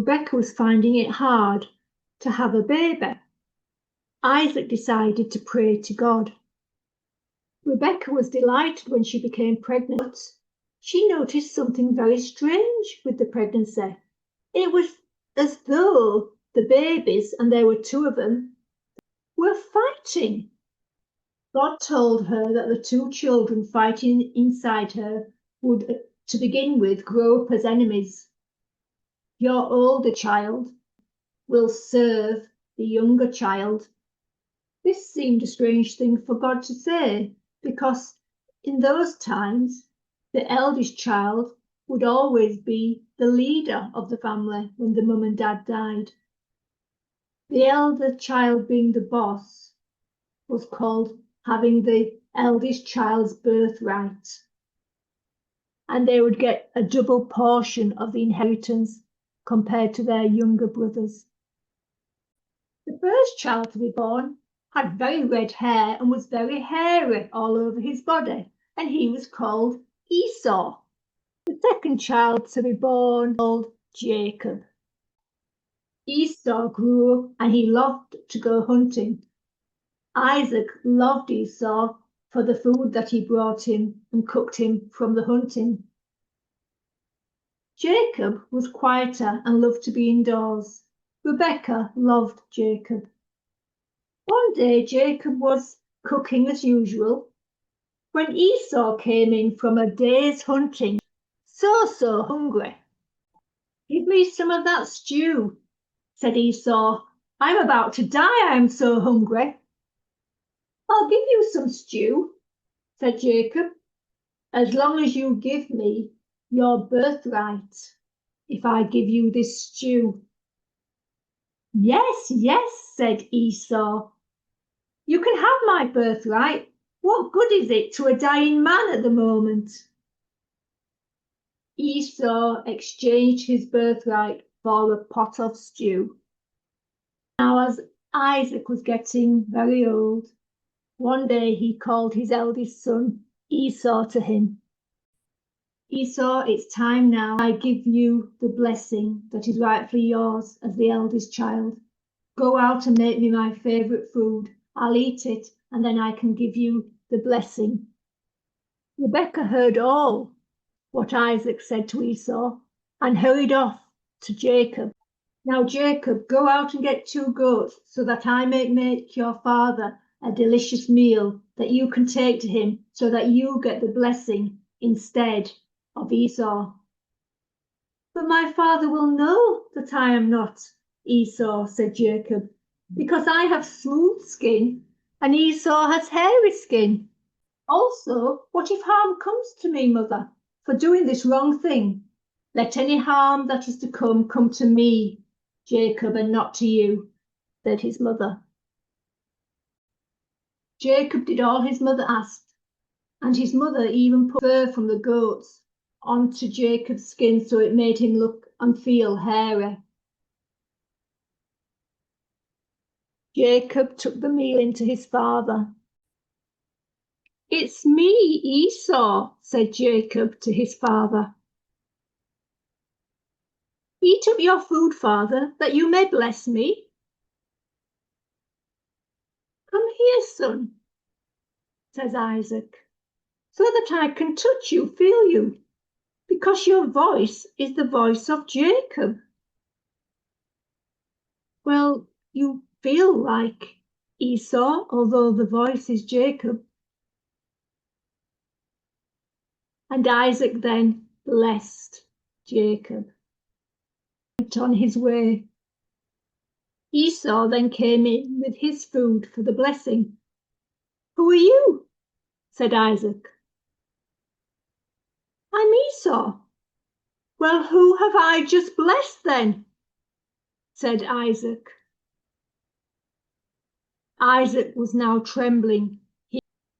Rebekah was finding it hard to have a baby. Isaac decided to pray to God. Rebekah was delighted when she became pregnant. She noticed something very strange with the pregnancy. It was as though the babies, and there were two of them, were fighting. God told her that the two children fighting inside her would, to begin with, grow up as enemies. Your older child will serve the younger child. This seemed a strange thing for God to say, because in those times, the eldest child would always be the leader of the family when the mum and dad died. The elder child being the boss was called having the eldest child's birthright, and they would get a double portion of the inheritance compared to their younger brothers. The first child to be born had very red hair and was very hairy all over his body, and he was called Esau. The second child to be born was called Jacob. Esau grew up and he loved to go hunting. Isaac loved Esau for the food that he brought him and cooked him from the hunting. Jacob was quieter and loved to be indoors. Rebekah loved Jacob. One day Jacob was cooking as usual when Esau came in from a day's hunting, so hungry. "Give me some of that stew," said Esau. "I'm about to die, I am so hungry." "I'll give you some stew," said Jacob, "as long as you give me your birthright. If I give you this stew." "Yes, yes," said Esau. "You can have my birthright. What good is it to a dying man at the moment?" Esau exchanged his birthright for a pot of stew. Now, as Isaac was getting very old, one day he called his eldest son, Esau, to him. "Esau, it's time now I give you the blessing that is rightfully yours as the eldest child. Go out and make me my favourite food. I'll eat it, and then I can give you the blessing." Rebekah heard all what Isaac said to Esau and hurried off to Jacob. "Now, Jacob, go out and get 2 goats so that I may make your father a delicious meal that you can take to him so that you get the blessing instead of Esau." "But my father will know that I am not Esau," said Jacob, "because I have smooth skin and Esau has hairy skin. Also, what if harm comes to me, mother, for doing this wrong thing? Let any harm that is to come to me, Jacob, and not to you," said his mother. Jacob did all his mother asked, and his mother even put fur from the goats onto Jacob's skin so it made him look and feel hairy. Jacob took the meal in to his father. "It's me, Esau," said Jacob to his father. "Eat up your food, father, that you may bless me." "Come here, son," says Isaac, "so that I can touch you, feel you, because your voice is the voice of Jacob." "Well, you feel like Esau, although the voice is Jacob." And Isaac then blessed Jacob. Went on his way. Esau then came in with his food for the blessing. "Who are you?" said Isaac. "I'm Esau." "Well, who have I just blessed then?" said Isaac. Isaac was now trembling.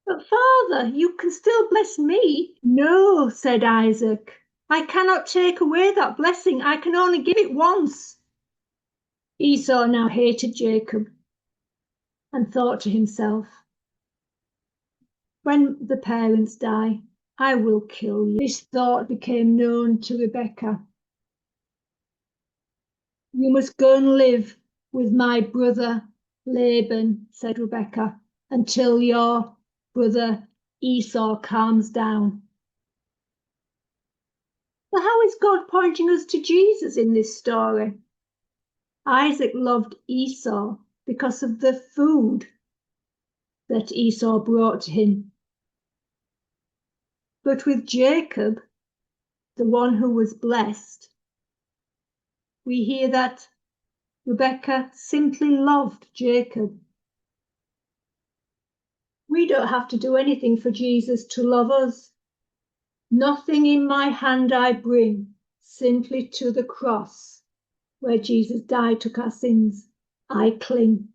"But father, you can still bless me." "No," said Isaac. "I cannot take away that blessing. I can only give it once." Esau now hated Jacob and thought to himself, "When the parents die, I will kill you." This thought became known to Rebekah. You must go and live with my brother Laban, said Rebekah, until your brother Esau calms down. But how is God pointing us to Jesus in this story? Isaac loved Esau because of the food that Esau brought to him. But with Jacob, the one who was blessed, we hear that Rebekah simply loved Jacob. We don't have to do anything for Jesus to love us. Nothing in my hand I bring, simply to the cross where Jesus died, took our sins. I cling.